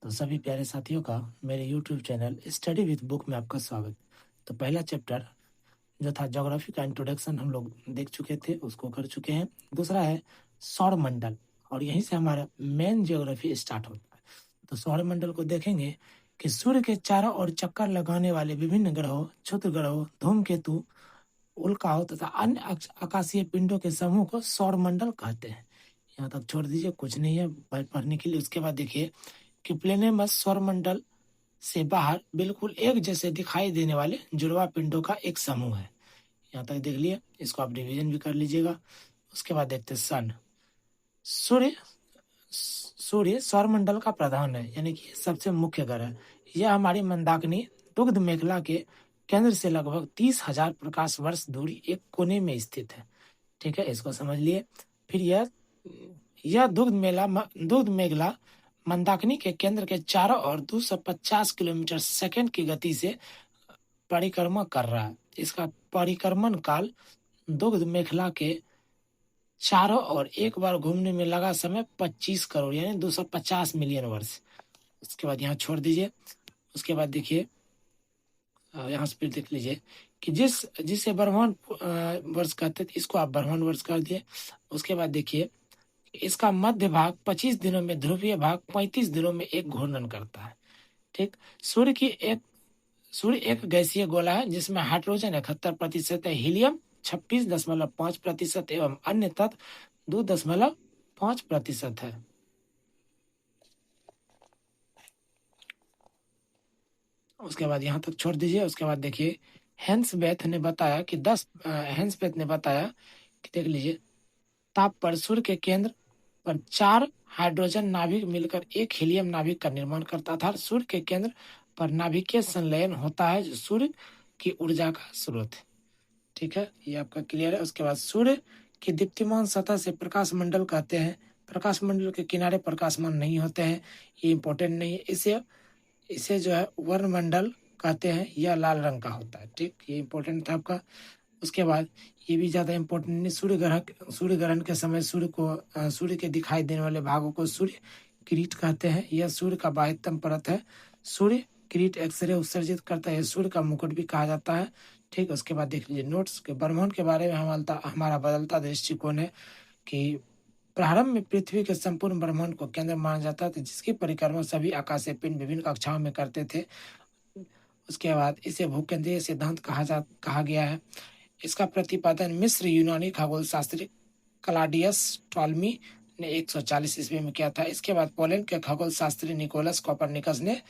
तो सभी प्यारे साथियों का मेरे YouTube channel study with book में आपका स्वागत। तो पहला चैप्टर जो था ज्योग्राफी का इंट्रोडक्शन हम लोग देख चुके थे, उसको कर चुके हैं। दूसरा है सौर मंडल, और यहीं से हमारा मेन ज्योग्राफी स्टार्ट होता है। तो सौर मंडल को देखेंगे कि सूर्य के चारों ओर चक्कर लगाने वाले विभिन्न ग्रहों, क्षुद्र ग्रहों, धूमकेतु, उल्काओं तथा अन्य आकाशीय पिंडों के समूह को सौर मंडल कहते हैं। यहाँ तक छोड़ दीजिए, कुछ नहीं है पढ़ने के लिए। उसके बाद देखिए कि प्लेनेमस सौरमंडल से बाहर बिल्कुल एक जैसे दिखाई देने वाले जुड़वा पिंडों का एक समूह है। यहाँ तक देख लिए, इसको आप रिवीजन भी कर लीजिएगा। उसके बाद देखते हैं सन। सूर्य सूर्य सौरमंडल का प्रधान है, यानी कि सबसे मुख्य ग्रह है। यह हमारी मंदाकिनी दुग्ध मेखला के केंद्र से लगभग 30,000 प्रकाश वर्ष दूरी एक कोने में स्थित है। ठीक है, इसको समझ लिए। फिर यह दुग्ध मेखला मंदाकिनी के केंद्र के चारों ओर 250 किलोमीटर सेकंड की गति से परिक्रमा कर रहा है। इसका परिक्रमण काल दुग्ध मेखला के चारों ओर एक बार घूमने में लगा समय 25 करोड़ यानी 250 मिलियन वर्ष। उसके बाद यहाँ छोड़ दीजिए। उसके बाद देखिए, यहाँ से फिर देख लीजिए कि जिसे ब्रह्मांड वर्ष कहते थे, इसको आप ब्रह्मांड वर्ष कर दिए। उसके बाद देखिए, इसका मध्य भाग 25 दिनों में, ध्रुवीय भाग 35 दिनों में एक घूर्णन करता है। ठीक। सूर्य एक गैसीय गोला है जिसमें हाइड्रोजन 71% है, हीलियम 26.5% एवं अन्य तत्व 2.5% है। उसके बाद यहाँ तक छोड़ दीजिए। उसके बाद देखिए, हेंसबेथ ने बताया कि देख लीजिए, ताप पर सूर्य के केंद्र पर 4 हाइड्रोजन नाभिक मिलकर एक हीलियम नाभिक का निर्माण करता था। सूर्य के केंद्र पर नाभिकीय संलयन होता है जो सूर्य की ऊर्जा का स्रोत है। ठीक है, ये आपका क्लियर है। उसके बाद सूर्य की दीप्तिमान सतह से प्रकाश मंडल कहते हैं। प्रकाश मंडल के किनारे प्रकाशमान नहीं होते हैं, ये इंपॉर्टेंट नहीं है। इसे जो है वर्णमंडल कहते हैं। यह लाल रंग का होता है। ठीक, ये इंपॉर्टेंट था आपका। उसके बाद ये भी ज्यादा इंपॉर्टेंट नहीं, सूर्य ग्रहण के समय सूर्य के दिखाई देने वाले भागों को सूर्य किरीट कहते हैं। यह सूर्य का बाह्यतम परत है। सूर्य किरीट एक्सरे उत्सर्जित करता है, सूर्य का मुकुट भी कहा जाता है। ठीक, उसके बाद देख लीजिए नोट्स के ब्रह्मांड के बारे में हमारा बदलता दृष्टिकोण है कि प्रारंभ में पृथ्वी के संपूर्ण ब्रह्मांड को केंद्र माना जाता था, जिसकी परिक्रमा सभी आकाशीय पिंड विभिन्न कक्षाओं में करते थे। उसके बाद इसे भूकेंद्रीय सिद्धांत कहा गया है। इसका प्रतिपादन मिस्र यूनानी खगोल शास्त्री क्लाडियस टॉलमी ने 140 ईस्वी में किया था। इसके बाद पोलैंड के खगोल शास्त्री निकोलस कोपरनिकस ने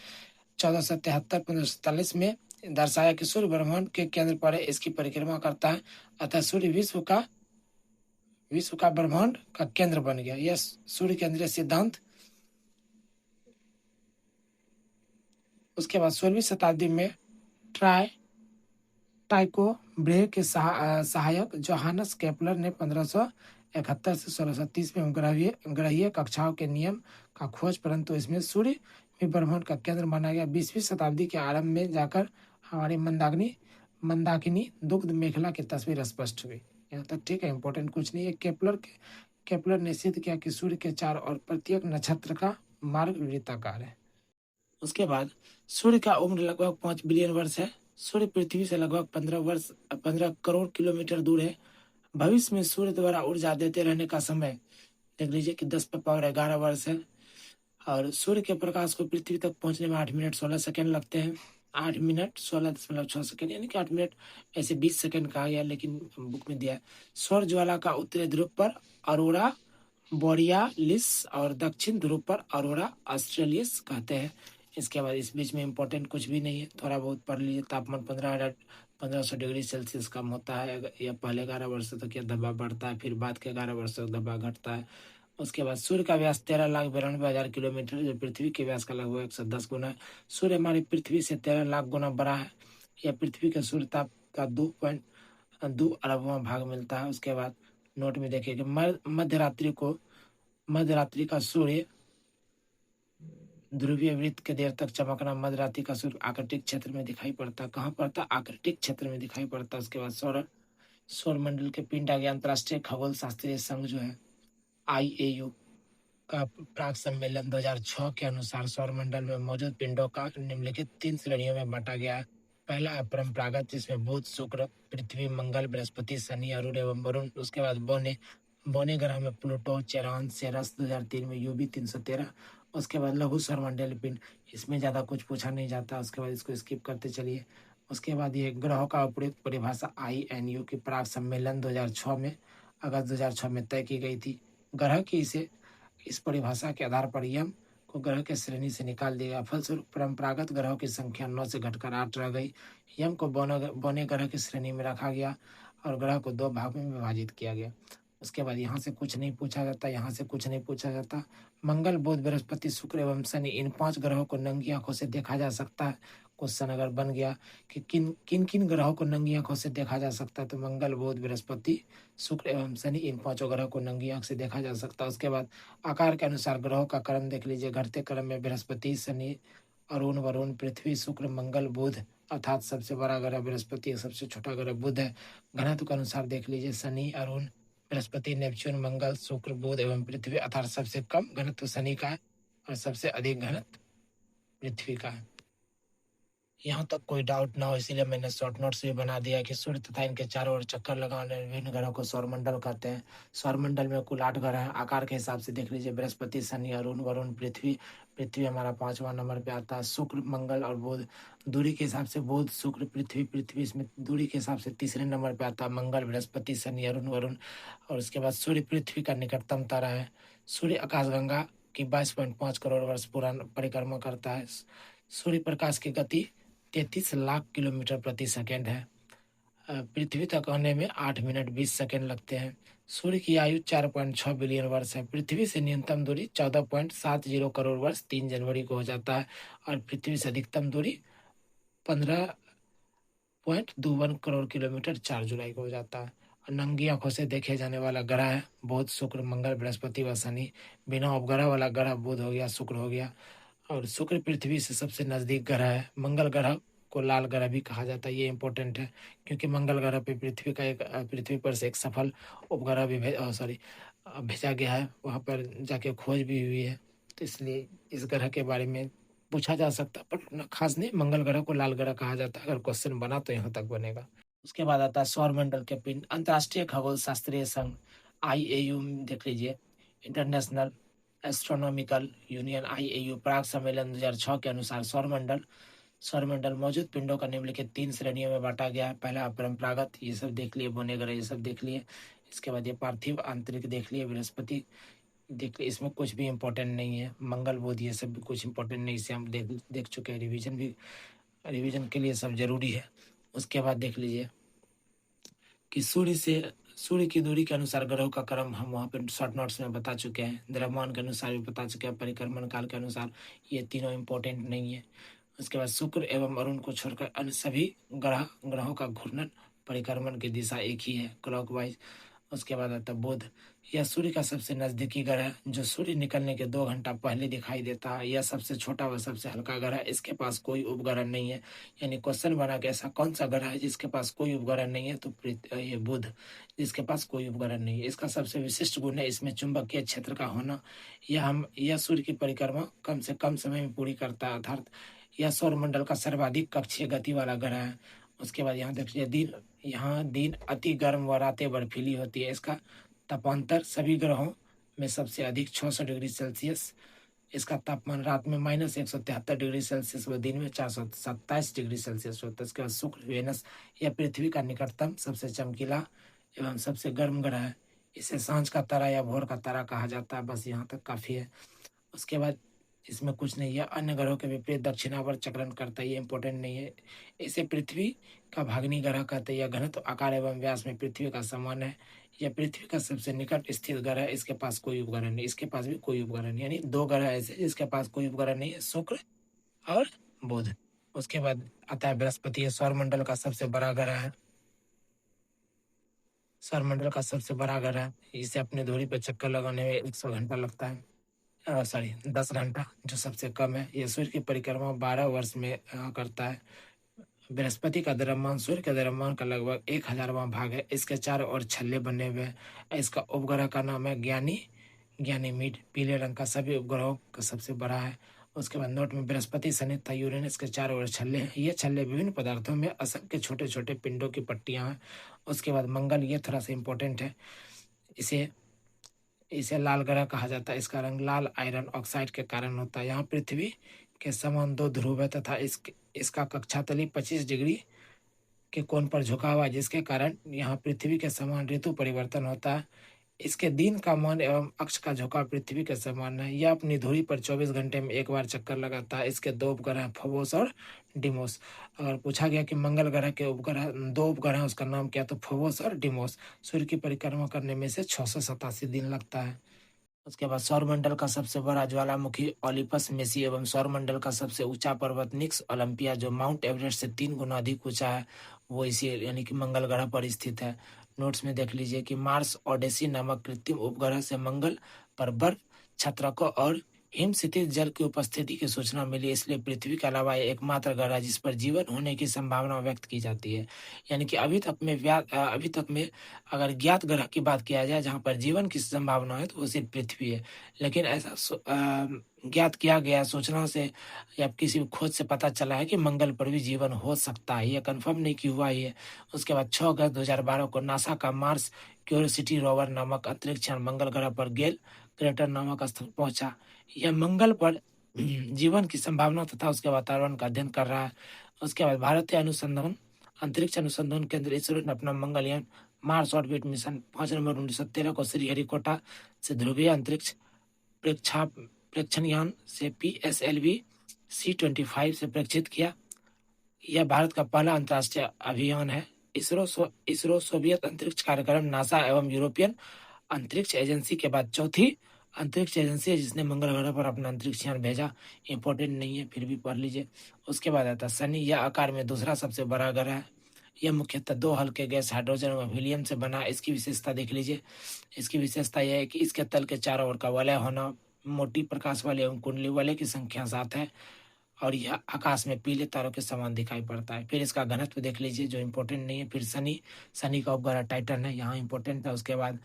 1473-1547 में दर्शाया कि सूर्य ब्रह्मांड के केंद्र पर है, इसकी परिक्रमा करता है, अतः सूर्य विश्व का ब्रह्मांड का केंद्र बन गया। यह सूर्य केंद्रीय सिद्धांत। उसके बाद 16वीं शताब्दी में टाइको ब्रे के सहायक जोहानस केपलर ने 1571 से 1630 में ग्रहीय कक्षाओं के नियम का खोज, परंतु इसमें सूर्य भी ब्रह्मांड का केंद्र माना गया। 20वीं शताब्दी के आरंभ में जाकर हमारी मंदाकिनी दुग्ध मेखला की तस्वीर स्पष्ट हुई। यहाँ तक ठीक है, इंपॉर्टेंट कुछ नहीं है। केपलर ने सिद्ध किया कि सूर्य के चारों ओर प्रत्येक नक्षत्र का मार्ग वृत्ताकार है। उसके बाद सूर्य का उम्र लगभग 5 बिलियन वर्ष है। सूर्य पृथ्वी से लगभग 15 करोड़ किलोमीटर दूर है। भविष्य में सूर्य द्वारा ऊर्जा देते रहने का समय देख लीजिए कि 10⁻11 वर्ष है। और सूर्य के प्रकाश को पृथ्वी तक पहुंचने में 8 मिनट 16 सेकंड लगते हैं। 8 मिनट 16.6 सेकंड, यानी कि 8 मिनट ऐसे 20 सेकंड कहा गया, लेकिन बुक में दिया है। सौर ज्वाला का उत्तरी ध्रुव पर अरोरा बोरियालिस और दक्षिण ध्रुव पर अरोरा ऑस्ट्रेलियस कहते हैं। इसके बाद इस बीच में इंपॉर्टेंट कुछ भी नहीं है, थोड़ा बहुत पढ़ लीजिए। तापमान 1500 डिग्री सेल्सियस कम होता है। यह पहले 11 वर्षों तक यह दबाव बढ़ता है, फिर बाद के 11 वर्षों तक दबाव घटता है। उसके बाद सूर्य का व्यास 13,92,000 किलोमीटर, जो पृथ्वी के व्यास का लगभग 110 गुना है। सूर्य हमारी पृथ्वी से 13 लाख गुना बड़ा है। यह पृथ्वी के सूर्य ताप का 2.2 अरबवां भाग मिलता है। उसके बाद नोट में देखिए कि मध्यरात्रि का सूर्य ध्रुवीय वृत्त के देर तक चमकना। मध्यरात्रि का सूर्य आर्कटिक क्षेत्र में दिखाई पड़ता है। कहाँ पड़ता? आर्कटिक क्षेत्र में दिखाई पड़ता है। उसके बाद सौर मंडल के पिंड आ गया। अंतर्राष्ट्रीय खगोल शास्त्रीय संघ जो है IAU का प्राग सम्मेलन 2006 के अनुसार सौरमंडल में मौजूद पिंडों का निम्नलिखित 3 श्रेणियों में बांटा गया है। पहला अपरंपरागत, जिसमें बुध, शुक्र, पृथ्वी, मंगल, बृहस्पति, शनि, अरुण एवं वरुण। उसके बाद बौने बौने ग्रह में प्लूटो, चेरॉन, सेरस 2003 में यूबी 313। उसके बाद लघु सौरमंडलीय पिंड, इसमें ज़्यादा कुछ पूछा नहीं जाता, उसके बाद इसको स्किप करते चलिए। उसके बाद ये ग्रहों का उपयुक्त परिभाषा INU की प्राग सम्मेलन 2006 में अगस्त 2006 में तय की गई थी। ग्रह की इस परिभाषा के आधार पर यम को ग्रह के श्रेणी से निकाल दिया गया। फलस्वरूप परंपरागत ग्रहों की संख्या 9 से घटकर 8 रह गई। यम को बौने ग्रह की श्रेणी में रखा गया और ग्रह को 2 भागों में विभाजित किया गया। उसके बाद यहाँ से कुछ नहीं पूछा जाता, यहाँ से कुछ नहीं पूछा जाता। मंगल, बुध, बृहस्पति, शुक्र एवं शनि, इन 5 ग्रहों को नंगी आंखों से देखा जा सकता है। क्वेश्चन अगर बन गया कि किन किन ग्रहों को नंगी आंखों से देखा जा सकता है, तो मंगल, बुध, बृहस्पति, शुक्र एवं शनि, इन 5 ग्रहों को नंगी आंख से देखा जा सकता है। उसके बाद आकार के अनुसार ग्रहों का क्रम देख लीजिए। घटते क्रम में बृहस्पति, शनि, अरुण, वरुण, पृथ्वी, शुक्र, मंगल, बुध, अर्थात सबसे बड़ा ग्रह बृहस्पति, सबसे छोटा ग्रह बुध है। घनत्व के अनुसार देख लीजिए, शनि, अरुण, बृहस्पति, नेपच्यून, मंगल, शुक्र, बुध एवं पृथ्वी, अर्थात सबसे कम घनत्व शनि का है और सबसे अधिक घनत्व पृथ्वी का है। यहाँ तक कोई डाउट ना हो, इसीलिए मैंने शॉर्ट नोट्स भी बना दिया कि सूर्य तथा इनके चारों ओर चक्कर लगाने वाले विभिन्न ग्रहों को सौरमंडल कहते हैं। सौरमंडल में कुल 8 ग्रह हैं। आकार के हिसाब से देख लीजिए, बृहस्पति, शनि, अरुण, वरुण, पृथ्वी। पृथ्वी हमारा 5वां नंबर पे आता है। शुक्र, मंगल और बुध। दूरी के हिसाब से बुध, शुक्र, पृथ्वी। पृथ्वी इसमें दूरी के हिसाब से तीसरे नंबर पे आता है। मंगल, बृहस्पति, शनि, अरुण, वरुण। और उसके बाद सूर्य पृथ्वी का निकटतम तारा है। सूर्य आकाशगंगा की 22.5 करोड़ वर्ष पुराना परिक्रमा करता है। सूर्य प्रकाश की गति 33 लाख किलोमीटर प्रति सेकेंड है। पृथ्वी तक आने में 8 मिनट 20 सेकेंड लगते हैं। सूर्य की आयु 4.6 बिलियन वर्ष है। पृथ्वी से न्यूनतम दूरी 14.70 करोड़ वर्ष 3 जनवरी को हो जाता है और पृथ्वी से अधिकतम दूरी 15.21 करोड़ किलोमीटर 4 जुलाई को हो जाता है। और नंगी आंखों से देखे जाने वाला ग्रह है बुध, शुक्र, मंगल, बृहस्पति व शनि। बिना उपग्रह वाला ग्रह बुध हो गया, शुक्र हो गया। और शुक्र पृथ्वी से सबसे नजदीक ग्रह है। मंगल ग्रह को लाल ग्रह भी कहा जाता है, ये इंपॉर्टेंट है क्योंकि मंगल ग्रह पे पृथ्वी पर से एक सफल उपग्रह भी भेजा गया है, वहाँ पर जाके खोज भी हुई है, तो इसलिए इस ग्रह के बारे में पूछा जा सकता है, पर खास नहीं, मंगल ग्रह को लाल ग्रह कहा जाता है। अगर क्वेश्चन बना तो यहाँ तक बनेगा। उसके बाद आता है सौरमंडल के पिंड। अंतर्राष्ट्रीय खगोल शास्त्रीय संघ IAU देख लीजिए, इंटरनेशनल एस्ट्रोनॉमिकल यूनियन IAU प्राग सम्मेलन 2006 के अनुसार सौरमंडल मौजूद पिंडों का निम्नलिखित 3 श्रेणियों में बांटा गया है। पहला अपरंपरागत, ये सब देख लिए, बौने ग्रह ये सब देख लिए। इसके बाद ये पार्थिव आंतरिक देख लिए, बृहस्पति देख लिए, इसमें कुछ भी इम्पोर्टेंट नहीं है। मंगल, बुध ये सब भी कुछ इम्पोर्टेंट नहीं, इसे हम देख चुके हैं। रिवीजन के लिए सब जरूरी है। उसके बाद देख लीजिए कि सूर्य की दूरी के अनुसार ग्रहों का क्रम हम वहाँ पे शॉर्ट नोट्स में बता चुके हैं। द्रव्यमान के अनुसार भी बता चुके हैं, परिक्रमण काल के अनुसार, ये तीनों इम्पोर्टेंट नहीं है। उसके बाद शुक्र एवं अरुण को छोड़कर अन्य सभी ग्रहों का घूर्णन परिक्रमण की दिशा एक ही है, क्लॉकवाइज। उसके बाद आता बुध, यह सूर्य का सबसे नजदीकी ग्रह है, जो सूर्य निकलने के 2 घंटा पहले दिखाई देता है। यह सबसे छोटा व सबसे हल्का ग्रह है, इसके पास कोई उपग्रह नहीं है। यानी क्वेश्चन बना कि ऐसा कौन सा ग्रह है जिसके पास कोई उपग्रह नहीं है, तो ये बुध, जिसके पास कोई उपग्रह नहीं है। इसका सबसे विशिष्ट गुण है इसमें चुंबकीय क्षेत्र का होना। यह सूर्य की परिक्रमा कम से कम समय में पूरी करता है, अर्थात यह सौरमंडल का सर्वाधिक कक्षीय गति वाला ग्रह है। उसके बाद यहाँ देखिए, यहाँ दिन अति गर्म व रातें बर्फीली होती है। इसका तापांतर सभी ग्रहों में सबसे अधिक 66 डिग्री सेल्सियस। इसका तापमान रात में -173 डिग्री सेल्सियस व दिन में 427 डिग्री सेल्सियस होता है। इसके बाद शुक्र, वेनस, यह पृथ्वी का निकटतम सबसे चमकीला एवं सबसे गर्म ग्रह है। इसे सांझ का तारा या भोर का तारा कहा जाता है। बस यहाँ तक काफी है। उसके बाद इसमें कुछ नहीं है। अन्य ग्रहों के विपरीत दक्षिणावर्त चक्रण करता है, ये इंपॉर्टेंट नहीं है। इसे पृथ्वी का भागनी ग्रह कहते हैं। यह घनत्व, आकार एवं व्यास में पृथ्वी का समान है। यह पृथ्वी का सबसे निकट स्थित ग्रह है। इसके पास कोई उपग्रह नहीं, इसके पास भी कोई उपग्रह नहीं, यानी 2 ग्रह ऐसे जिसके पास कोई उपग्रह नहीं है, शुक्र और बुध। उसके बाद आता है बृहस्पति, सौरमंडल का सबसे बड़ा ग्रह है। सौरमंडल का सबसे बड़ा ग्रह है। इसे अपनी धुरी पर चक्कर लगाने में 100 घंटा लगता है, 10 घंटा, जो सबसे कम है। यह सूर्य की परिक्रमा 12 वर्ष में करता है। बृहस्पति का द्रव्यमान सूर्य के द्रव्यमान का लगभग 1000वां भाग है। इसके चारों ओर छल्ले बने हुए हैं। इसका उपग्रह का नाम है ज्ञानी गैनीमीड पीले रंग का सभी उपग्रहों का सबसे बड़ा है। उसके बाद नोट में बृहस्पति, शनि तथा यूरेनस के चारों ओर छल्ले हैं। ये छल्ले विभिन्न पदार्थों में असंख्य छोटे छोटे पिंडों की पट्टियां हैं। उसके बाद मंगल, ये थोड़ा सा इम्पोर्टेंट है। इसे इसे लाल ग्रह कहा जाता है। इसका रंग लाल आयरन ऑक्साइड के कारण होता है। यहाँ पृथ्वी के समान 2 ध्रुव है तथा इसका कक्षातली 25 डिग्री के कोण पर झुका हुआ है, जिसके कारण यहाँ पृथ्वी के समान ऋतु परिवर्तन होता है। इसके दिन का मान एवं अक्ष का झुकाव पृथ्वी के समान है। यह अपनी धुरी पर 24 घंटे में एक बार चक्कर लगाता है। इसके 2 उपग्रह हैं, फोबोस और डिमोस। अगर पूछा गया कि मंगल ग्रह के उपग्रह 2 उपग्रह हैं, उसका नाम क्या, तो फोबोस और डिमोस। सूर्य की परिक्रमा करने में से 687 दिन लगता है। उसके बाद सौरमंडल का सबसे बड़ा ज्वालामुखी ओलिपस मेसी एवं सौरमंडल का सबसे ऊंचा पर्वत निक्स ओलंपिया, जो माउंट एवरेस्ट से 3 गुना अधिक ऊंचा है, वो इसी यानी कि मंगल ग्रह पर स्थित है। नोट्स में देख लीजिए कि मार्स ओडेसी नामक कृत्रिम उपग्रह से मंगल पर बर्फ छत्रकों और हिम क्षितिज जल की उपस्थिति की सूचना मिली, इसलिए पृथ्वी के अलावा ये एकमात्र ग्रह है जिस पर जीवन होने की संभावना व्यक्त की जाती है। यानी कि अभी तक में अगर ज्ञात ग्रह की बात किया जाए जहाँ पर जीवन की संभावना है, तो वो सिर्फ पृथ्वी है। लेकिन ऐसा ज्ञात किया गया सूचना से या किसी खोज से पता चला है कि मंगल पर भी जीवन हो सकता है। यह कंफर्म नहीं कि हुआ ही है। उसके बाद 6 अगस्त 2012 को नासा का मार्स क्यूरियोसिटी रोवर नामक अंतरिक्ष यान मंगल ग्रह पर गेल क्रेटर नामक स्थल पहुंचा। यह मंगल पर जीवन की संभावना तथा उसके वातावरण का अध्ययन कर रहा है। उसके बाद भारतीय अंतरिक्ष अनुसंधान केंद्र इसरो ने अपना मंगलयान मार्स ऑर्बिट मिशन 5 नवंबर 1913 को श्रीहरिकोटा से ध्रुवीय अंतरिक्ष प्रेक्षण यान से PSLV C-25 से प्रेक्षित किया। यह भारत का पहला अंतर्राष्ट्रीय अभियान है। इसरो सोवियत अंतरिक्ष कार्यक्रम, नासा एवं यूरोपियन अंतरिक्ष एजेंसी के बाद चौथी अंतरिक्ष एजेंसी है जिसने मंगल ग्रह पर अपना अंतरिक्ष यान भेजा। इंपॉर्टेंट नहीं है, फिर भी पढ़ लीजिए। उसके बाद आता है शनि। यह आकार में दूसरा सबसे बड़ा ग्रह है। यह मुख्यतः 2 हल्के गैस हाइड्रोजन व हीलियम से बना है। इसकी विशेषता देख लीजिए। इसकी विशेषता यह है कि इसके तल के चारों ओर का वलय होना, मोटी प्रकाश वाले एवं कुंडली वाले की संख्या 7 है और यह आकाश में पीले तारों के समान दिखाई पड़ता है। फिर इसका घनत्व देख लीजिए, जो इम्पोर्टेंट नहीं है। फिर शनि का उपग्रह टाइटन है, यहाँ इम्पोर्टेंट है। उसके बाद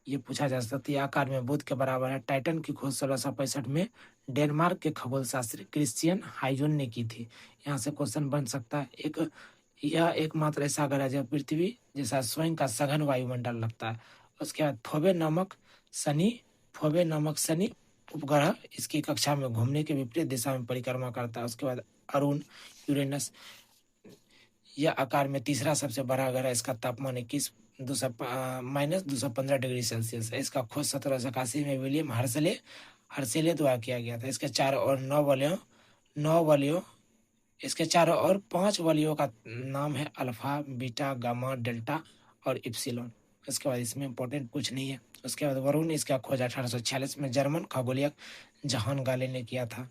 ये पूछा जा सकता है आकार में बुध के बराबर है। टाइटन की खोज 1665 में डेनमार्क के खगोल शास्त्री क्रिश्चियन हाइजोन ने की थी। यहाँ से क्वेश्चन बन सकता है। यह एकमात्र ऐसा ग्रह है जब पृथ्वी जैसा स्वयं का सघन वायुमंडल लगता है। उसके बाद फोबे नामक शनि उपग्रह इसकी कक्षा में घूमने के विपरीत दिशा में परिक्रमा करता है। उसके बाद अरुण यूरेनस, यह आकार में तीसरा सबसे बड़ा ग्रह है। इसका तापमान -215 डिग्री सेल्सियस है। इसका खोज 1781 में विलियम हर्सेले द्वारा किया गया था। इसके चारों ओर 5 वलयों का नाम है अल्फा, बीटा, गामा, डेल्टा और इप्सिलॉन। इसके बाद इसमें इंपॉर्टेंट कुछ नहीं है। उसके बाद वरुण, इसका खोज 1846 में जर्मन खगोलयक जहान गाले ने किया था।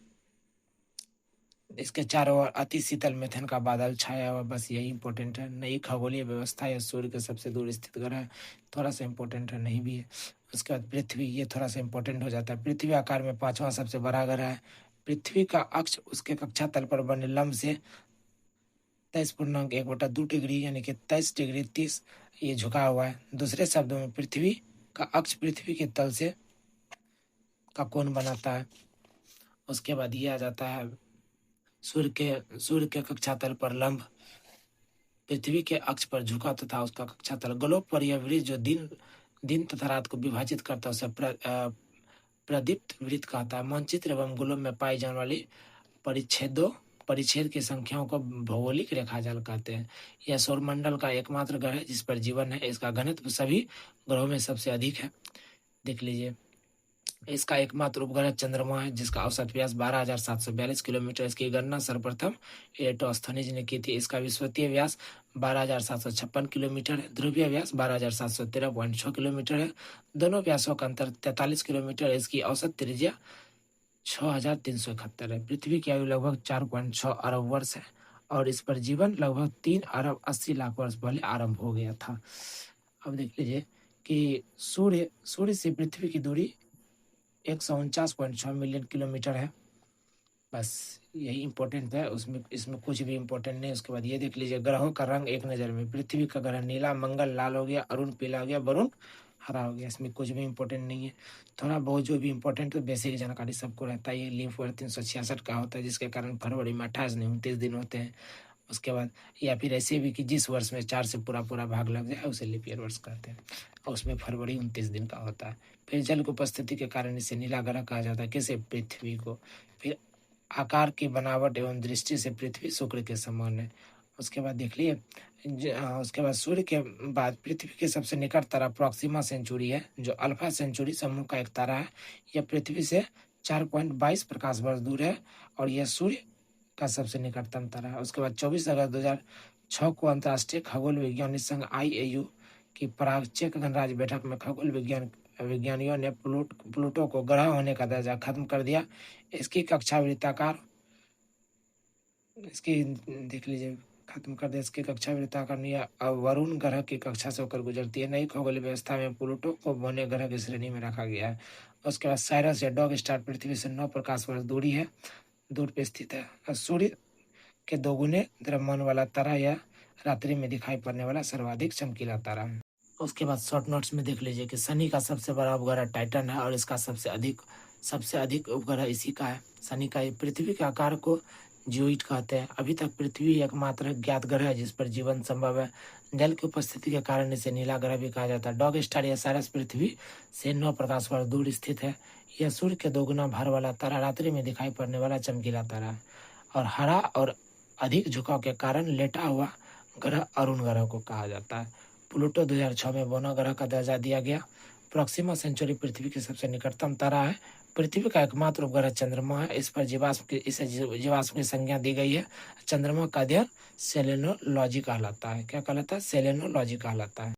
इसके चारों ओर अति शीतल मेथन का बादल छाया हुआ, बस यही इंपॉर्टेंट है। नई खगोलीय व्यवस्था या सूर्य के सबसे दूर स्थित ग्रह है, थोड़ा सा इंपॉर्टेंट है, नहीं भी है। उसके बाद पृथ्वी, ये थोड़ा सा इंपॉर्टेंट हो जाता है। पृथ्वी आकार में 5वां सबसे बड़ा ग्रह है। पृथ्वी का अक्ष उसके कक्षा तल पर बने लंब से 23.1/2 डिग्री यानी कि 23 डिग्री 30 ये झुका हुआ है। दूसरे शब्दों में पृथ्वी का अक्ष पृथ्वी के तल से का कोण बनाता है। उसके बाद ये आ जाता है सूर्य के कक्षा तल पर लंब पृथ्वी के अक्ष पर झुका तथा उसका कक्षा तल ग्लोब पर यह वृत्त जो दिन तथा रात को विभाजित करता है उसे प्रदीप्त वृत्त कहता है। मानचित्र एवं ग्लोब में पाई जाने वाली परिच्छेद की संख्याओं को भौगोलिक रेखाजाल कहते हैं। यह सौरमंडल का एकमात्र ग्रह है जिस पर जीवन है। इसका घनत्व सभी ग्रहों में सबसे अधिक है, देख लीजिए। इसका एकमात्र उपग्रह चंद्रमा है जिसका औसत व्यास 12,742 किलोमीटर। इसकी गणना सर्वप्रथम एराटोस्थनीज ने की थी। इसका विषुवतीय व्यास 12,756 किलोमीटर है। ध्रुवीय व्यास 12,713.6 किलोमीटर है। दोनों व्यासों का अंतर 43 किलोमीटर। इसकी औसत त्रिज्या 6,371 है। पृथ्वी की आयु लगभग 4.6 अरब वर्ष है और इस पर जीवन लगभग 3 अरब 80 लाख वर्ष पहले आरंभ हो गया था। अब देख लीजिए कि सूर्य से पृथ्वी की दूरी 149.6 मिलियन किलोमीटर है। बस यही इंपॉर्टेंट है, इसमें कुछ भी इंपॉर्टेंट नहीं। उसके बाद ये देख लीजिए ग्रहों का रंग एक नज़र में। पृथ्वी का ग्रह नीला, मंगल लाल हो गया, अरुण पीला हो गया, वरुण हरा हो गया, इसमें कुछ भी इम्पोर्टेंट नहीं है। थोड़ा बहुत जो भी इम्पोर्टेंट तो बेसिक जानकारी सबको रहता है। ये लीफ वर्ष 366 का होता है, जिसके कारण फरवरी में 28 नहीं 29 दिन होते हैं। उसके बाद या फिर ऐसे भी कि जिस वर्ष में 4 से पूरा पूरा भाग लग जाए उसे लीप ईयर वर्ष कहते हैं, और उसमें फरवरी 29 दिन का होता है। फिर जल की उपस्थिति के कारण इसे नीला ग्रह कहा जाता है, किसे? पृथ्वी को। फिर आकार की बनावट एवं दृष्टि से पृथ्वी शुक्र के समान है। उसके बाद देख लिए उसके बाद सूर्य के बाद पृथ्वी के सबसे निकट तारा प्रॉक्सिमा सेंचुरी है, जो अल्फा सेंचुरी समूह का एक तारा है। यह पृथ्वी से 4.22 प्रकाश वर्ष दूर है, और यह सूर्य का सबसे निकटतम तारा है। उसके बाद 24 अगस्त 2006 को अंतर्राष्ट्रीय खगोल विज्ञानी संघ IAU की प्राग चेक गणराज्य बैठक में खगोल विज्ञानियों ने प्लूटो को ग्रह होने का दर्जा खत्म कर दिया। इसकी कक्षा वृत्ताकार इसकी देख लीजिए खत्म कर दिया। इसकी कक्षा वृत्ताकार वरुण ग्रह की कक्षा से होकर गुजरती है। नई खगोलीय व्यवस्था में प्लूटो को बौने ग्रह की श्रेणी में रखा गया है। उसके बाद साइरस या डॉग स्टार पृथ्वी से 9 प्रकाश वर्ष दूर पे स्थित है, और सूर्य के दोगुने द्रव्यमान वाला तारा या रात्रि में दिखाई पड़ने वाला सर्वाधिक चमकीला तारा है। उसके बाद शॉर्ट नोट्स में देख लीजिए कि शनि का सबसे बड़ा उपग्रह टाइटन है, और इसका सबसे अधिक उपग्रह इसी का है। शनि का पृथ्वी के आकार को जियोइड कहते हैं। अभी तक पृथ्वी एकमात्र ज्ञात ग्रह है जिस पर जीवन संभव है। जल की उपस्थिति के कारण इसे नीला ग्रह भी कहा जाता है। डॉग स्टार या साइरस पृथ्वी से 9 प्रकाश वर्ष दूर स्थित है। यह सूर्य के दोगुना भार वाला तारा, रात्रि में दिखाई पड़ने वाला चमकीला तारा है, और हरा और अधिक झुकाव के कारण लेटा हुआ ग्रह अरुण ग्रह को कहा जाता है। प्लूटो 2006 में बौना ग्रह का दर्जा दिया गया। प्रॉक्सिमा सेंचुरी पृथ्वी के सबसे निकटतम तारा है। पृथ्वी का एकमात्र उपग्रह चंद्रमा है। इस पर जीवाश्म की संज्ञा दी गई है। चंद्रमा का अध्ययन सेलेनोलॉजी कहलाता है। क्या कहलाता है? सेलेनोलॉजी कहलाता है।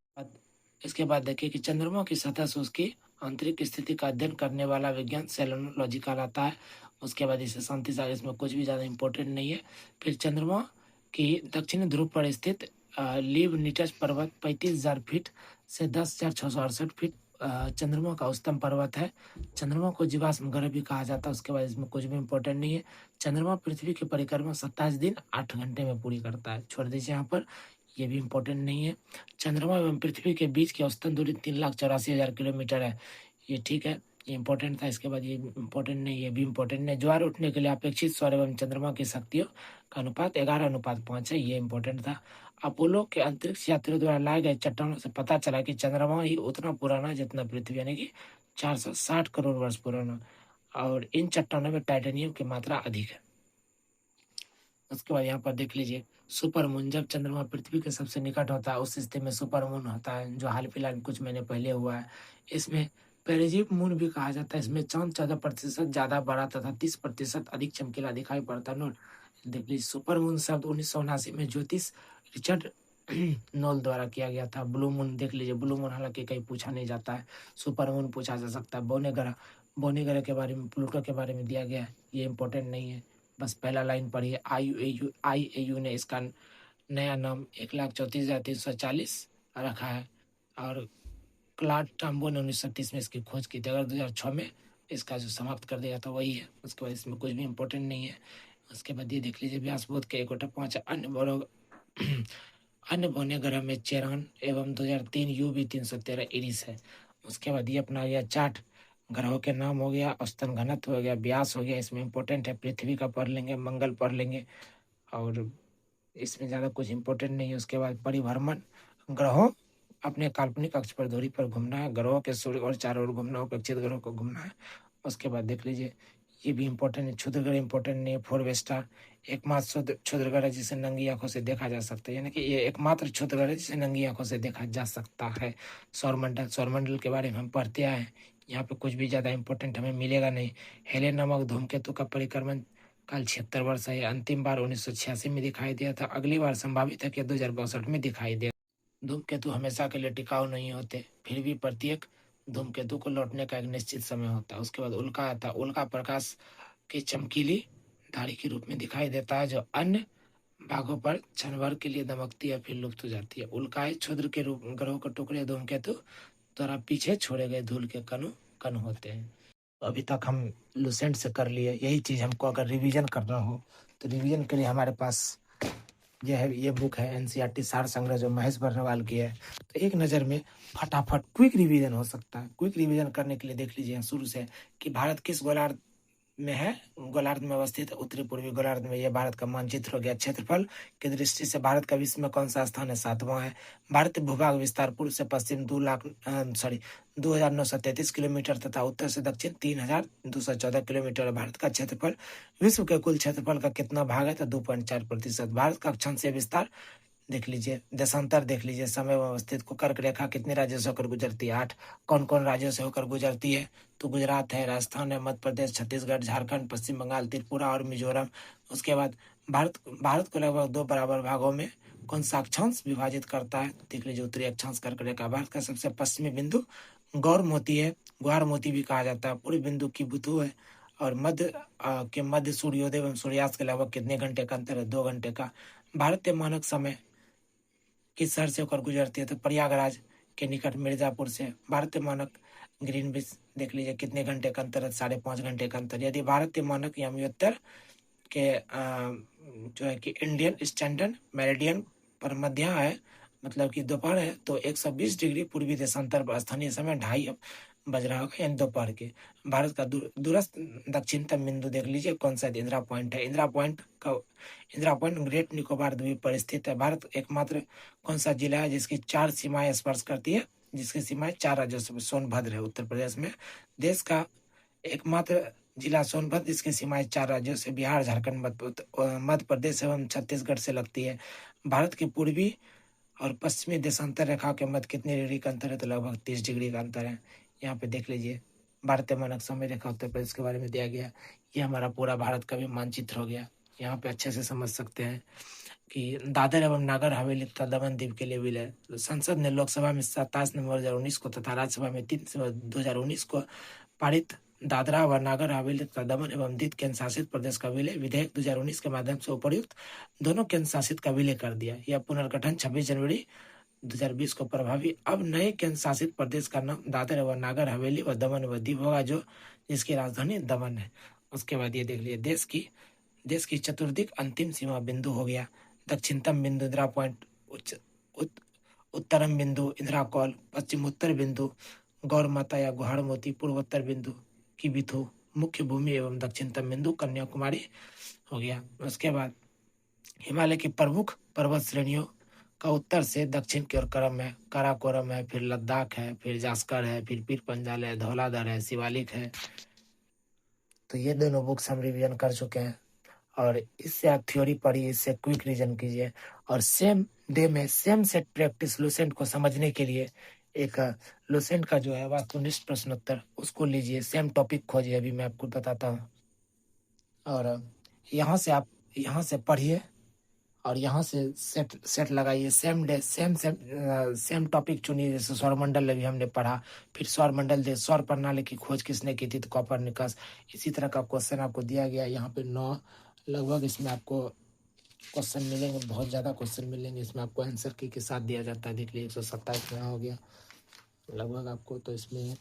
इसके बाद देखिए कि चंद्रमा की सतह से उसकी आंतरिक स्थिति का अध्ययन करने वाला विज्ञान सेलेनोलॉजी कहलाता है। उसके बाद इसे शांति सागर, इसमें कुछ भी ज़्यादा इंपॉर्टेंट नहीं है। फिर चंद्रमा की दक्षिणी ध्रुव पर स्थित लिबनिटस पर्वत 35,000 फीट से 10,668 फीट चंद्रमा का उच्चतम पर्वत है। चंद्रमा को जीवाश्म ग्रह भी कहा जाता है। उसके बाद इसमें कुछ भी इंपॉर्टेंट नहीं है। चंद्रमा पृथ्वी की परिक्रमा 27 दिन 8 घंटे में पूरी करता है। छोड़ दीजिए यहाँ पर, ये भी इम्पोर्टेंट नहीं है। चंद्रमा एवं पृथ्वी के बीच की औसतन दूरी 3,84,000 किलोमीटर है। ये ठीक है, ये इम्पोर्टेंट था। इसके बाद ये इम्पोर्टेंट नहीं, ये भी इम्पोर्टेंट नहीं। ज्वार उठने के लिए अपेक्षित सौर एवं चंद्रमा की शक्तियों का अनुपात 11:5 है, ये इम्पोर्टेंट था। अपोलो के अंतरिक्ष यात्रियों द्वारा लाए गए चट्टानों से पता चला कि चंद्रमा ही उतना पुराना है जितना पृथ्वी, यानी कि 460 करोड़ वर्ष पुराना, और इन चट्टानों में टाइटेनियम की मात्रा अधिक है। उसके बाद यहाँ पर देख लीजिए सुपरमून, जब चंद्रमा पृथ्वी के सबसे निकट होता है उस स्थिति में सुपरमून होता है, जो हाल फिलहाल कुछ महीने पहले हुआ है। इसमें पेरिजिप मून भी कहा जाता है। इसमें चांद 14% ज्यादा बड़ा तथा 30% अधिक चमकीला दिखाई पड़ता है। नोट देख लीजिए, सुपरमून शब्द 1979 में ज्योतिष रिचर्ड नोल द्वारा किया गया था। ब्लू मून देख लीजिए, ब्लू मून हालांकि कहीं पूछा नहीं जाता है, सुपरमून पूछा जा सकता है। बौने ग्रह के बारे में, प्लूटो के बारे में दिया गया है, ये इंपॉर्टेंट नहीं है, बस पहला लाइन पढ़िए। IAU ने इसका नया नाम 1,34,340 रखा है, और क्लाड टम्बो ने 1930 में इसकी खोज की थी। अगर 2006 में इसका जो समाप्त कर दिया था वही है। उसके बाद इसमें कुछ भी इम्पोर्टेंट नहीं है। उसके बाद ये देख लीजिए, व्यासबोध के 1/5 अन्य बौने ग्रह में चेरान एवं 2003 UV 313 इरिस है। उसके बाद ये अपना यह चार्ट ग्रहों के नाम हो गया, औसतन घनत्व हो गया, व्यास हो गया, इसमें इम्पोर्टेंट है। पृथ्वी का पढ़ लेंगे, मंगल पढ़ लेंगे, और इसमें ज़्यादा कुछ इम्पोर्टेंट नहीं है। उसके बाद परिभ्रमण, ग्रहों अपने काल्पनिक अक्ष पर धुरी पर घूमना है, ग्रहों के सूर्य और चारों ओर घूमना, अपेक्षित ग्रहों को घूमना है। उसके बाद देख लीजिए, ये भी इम्पोर्टेंट है। क्षुद्र ग्रह इम्पोर्टेंट नहीं है। फोरवेस्टा एकमात्र क्षुद्र ग्रह जिसे नंगी आंखों से देखा जा सकता है, यानी कि ये एकमात्र क्षुद्र ग्रह जिसे नंगी आंखों से देखा जा सकता है। सौरमंडल के बारे में हम पढ़ते आए हैं, यहाँ पे कुछ भी ज़्यादा इम्पोर्टेंट हमें मिलेगा नहीं। हेले नामक धूमकेतु का परिक्रमण काल 76 वर्ष है। अंतिम बार 1986 में दिखाई दिया था। अगली बार संभावित है कि 2062 में दिखाई दे। धूमकेतु हमेशा के लिए टिकाऊ नहीं होते, फिर भी प्रत्येक धूमकेतु को लौटने का एक निश्चित समय होता है। उसके बाद उल्का आता है। उल्का प्रकाश की चमकीली धारी के रूप में दिखाई देता है, जो अन्य भागों पर क्षण भर के लिए दमकती है फिर लुप्त हो जाती है। उल्काएं क्षुद्र के रूप ग्रहों के टुकड़े धूमकेतु द्वारा पीछे छोड़े गए धूल के कण होते हैं। अभी तक हम लुसेंट से कर लिए, यही चीज हमको अगर रिवीजन करना हो तो रिवीजन के लिए हमारे पास ये बुक है एनसीईआरटी सार संग्रह जो महेश बर्नवाल की है। तो एक नज़र में फटाफट क्विक रिवीजन हो सकता है। क्विक रिवीजन करने के लिए देख लीजिए शुरू से कि भारत किस गोलार्ध में है, गोलार्ध में अवस्थित है, उत्तरी पूर्वी गोलार्ध में। ये भारत का मानचित्र हो गया। क्षेत्रफल की दृष्टि से भारत का विश्व में कौन सा स्थान है, 7वां है। भारतीय भूभाग विस्तार पूर्व से पश्चिम 2,0933 किलोमीटर तथा उत्तर से दक्षिण 3,214 किलोमीटर है भारत का क्षेत्रफल। विश्व के कुल क्षेत्रफल का कितना भाग है, तो 2.4%। भारत का अक्षांशीय विस्तार देख लीजिए। देशांतर देख लीजिए। समय में अवस्थित को कर्क रेखा कितने राज्यों से होकर गुजरती है, 8। कौन कौन राज्यों से होकर गुजरती है, तो गुजरात है, राजस्थान है, मध्य प्रदेश, छत्तीसगढ़, झारखंड, पश्चिम बंगाल, त्रिपुरा और मिजोरम। उसके बाद भारत को लगभग 2 बराबर भागों में कौन सा अक्षांश विभाजित करता है, देख लीजिए। उत्तरी अक्षांश कर्क रेखा। भारत का सबसे पश्चिमी बिंदु गौर मोती है, ग्वार मोती भी कहा जाता है। पूर्वी बिंदु की बुधु है और मध्य सूर्योदय एवं सूर्यास्त के लगभग कितने घंटे का अंतर है, 2 घंटे का। भारतीय मानक समय किस शहर से होकर गुजरती है, तो प्रयागराज के निकट मिर्जापुर से। भारतीय मानक ग्रीनविच देख लीजिए कितने घंटे का अंतर है, 5.5 घंटे का अंतर। यदि भारतीय मानक यामी के जो है कि इंडियन स्टैंडर्ड मेरिडियन पर मध्य है, मतलब कि दोपहर है, तो 120 डिग्री पूर्वी देशांतर पर स्थानीय समय 2:30 बज रहा होगा, यानी दोपहर के। भारत का दूरस्थ दक्षिणतम बिंदु देख लीजिए कौन सा, इंदिरा पॉइंट है। इंदिरा पॉइंट ग्रेट निकोबार द्वीप पर स्थित है। भारत एकमात्र कौन सा जिला है जिसकी 4 सीमाएं स्पर्श करती है, जिसकी सीमाएं 4 राज्यों से। सोनभद्र है उत्तर प्रदेश में। देश का एकमात्र जिला सोनभद्र जिसकी सीमाएं 4 राज्यों से, बिहार, झारखंड, मध्य प्रदेश एवं छत्तीसगढ़ से लगती है। भारत की पूर्वी और पश्चिमी देशांतर रेखा के मध्य कितने डिग्री का अंतर है, तो लगभग 30 डिग्री का अंतर है। यहाँ पे देख लीजिए भारतीय मानक समय रेखा उत्तर प्रदेश के बारे में दिया गया। ये हमारा पूरा भारत का भी मानचित्र हो गया। यहाँ पे अच्छे से समझ सकते हैं कि दादर एवं नागर हवेली तथा दमन दीव के लिए विलय। संसद ने लोकसभा में 27 नवंबर 2019 को तथा राज्यसभा में 3 सितंबर 2019 को पारित दादरा व नागर हवेली तथा दमन एवं दीव केंद्र शासित प्रदेश का विलय विधेयक 2019 के माध्यम से उपर्युक्त दोनों केंद्र शासित का विलय कर दिया। यह पुनर्गठन 26 जनवरी 2020 को प्रभावी। अब नए केंद्र शासित प्रदेश का नाम दादर व नागर हवेली व दमन व दीव होगा, जो जिसकी राजधानी दमन है। उसके बाद ये देख लीजिए देश की चतुर्दिक अंतिम सीमा बिंदु हो गया। दक्षिणतम बिंदु इंदिरा पॉइंट, उत्तरम बिंदु इंदिरा कॉल, पश्चिमोत्तर बिंदु गौर माता या गुहाड़ मोती, पूर्वोत्तर बिंदु की बिथु मुख्य भूमि एवं दक्षिणतम बिंदु कन्याकुमारी हो गया। उसके बाद हिमालय की प्रमुख पर्वत श्रेणियों का उत्तर से दक्षिण की ओर क्रम है। काराकोरम है, फिर लद्दाख है, फिर जास्कर है, फिर पीर पंजाल है, धौलाधर है, शिवालिक है। तो ये दोनों बुक्स हम रिवीजन कर चुके हैं और इससे आप थ्योरी पढ़िए, इससे क्विक रिवीजन कीजिए और सेम डे में सेम सेट प्रैक्टिस लुसेंट को समझने के लिए एक लुसेंट का जो है वास्तुनिष्ठ प्रश्नोत्तर उसको लीजिए, सेम टॉपिक खोजिए, अभी मैं आपको बताता हूँ। और यहाँ से पढ़िए और यहाँ से सेट लगाइए। सेम डे सेम टॉपिक चुनिए। जैसे सौरमंडल अभी हमने पढ़ा, फिर सौरमंडल दे सौर प्रणाली की खोज किसने की थी, तो कोपरनिकस। इसी तरह का क्वेश्चन आपको दिया गया यहाँ पे 9 लगभग इसमें आपको क्वेश्चन मिलेंगे, बहुत ज़्यादा क्वेश्चन मिलेंगे इसमें आपको आंसर की के साथ दिया जाता है। देख लीजिए 127 में हो गया लगभग आपको, तो इसमें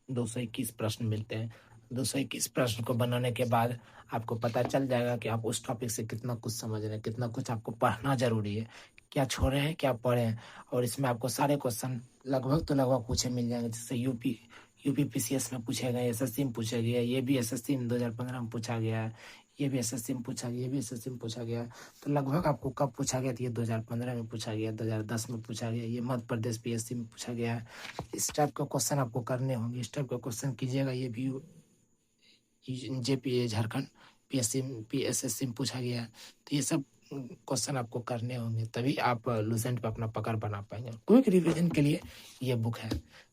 221 प्रश्न मिलते हैं। 221 प्रश्न को बनाने के बाद आपको पता चल जाएगा कि आप उस टॉपिक से कितना कुछ समझ रहे हैं, कितना कुछ आपको पढ़ना जरूरी है, क्या छोड़े हैं क्या पढ़े हैं। और इसमें आपको सारे क्वेश्चन लगभग पूछे मिल जाएंगे। जैसे यूपी पीसीएस में पूछे गए, एसएससी में पूछा गया, ये भी एसएससी में 2015 में पूछा गया है, ये भी एसएससी में पूछा गया, ये भी एसएससी में पूछा गया। तो लगभग आपको कब पूछा गया, तो ये 2015 में पूछा गया, 2010 में पूछा गया, ये मध्य प्रदेश पीएससी में पूछा गया है। इस टाइप का क्वेश्चन आपको करने होंगे, इस टाइप का क्वेश्चन कीजिएगा। ये भी जेपीए झारखंड पीएसएससी में पूछा गया है। तो ये सब क्वेश्चन आपको करने होंगे, तभी आप लुसेंट पे अपना पकड़ बना पाएंगे। क्विक रिवीजन के लिए ये बुक है।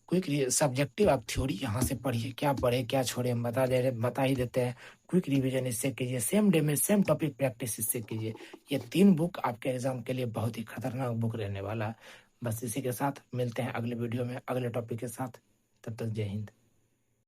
क्विक सब्जेक्टिव आप थ्योरी यहाँ से पढ़िए, क्या पढ़े क्या छोड़े हम बता ही देते हैं। क्विक रिवीजन इससे कीजिए, सेम डे में सेम टॉपिक प्रैक्टिस इससे कीजिए। ये 3 बुक आपके एग्जाम के लिए बहुत ही खतरनाक बुक रहने वाला है। बस इसी के साथ मिलते हैं अगले वीडियो में अगले टॉपिक के साथ। तब तक जय हिंद।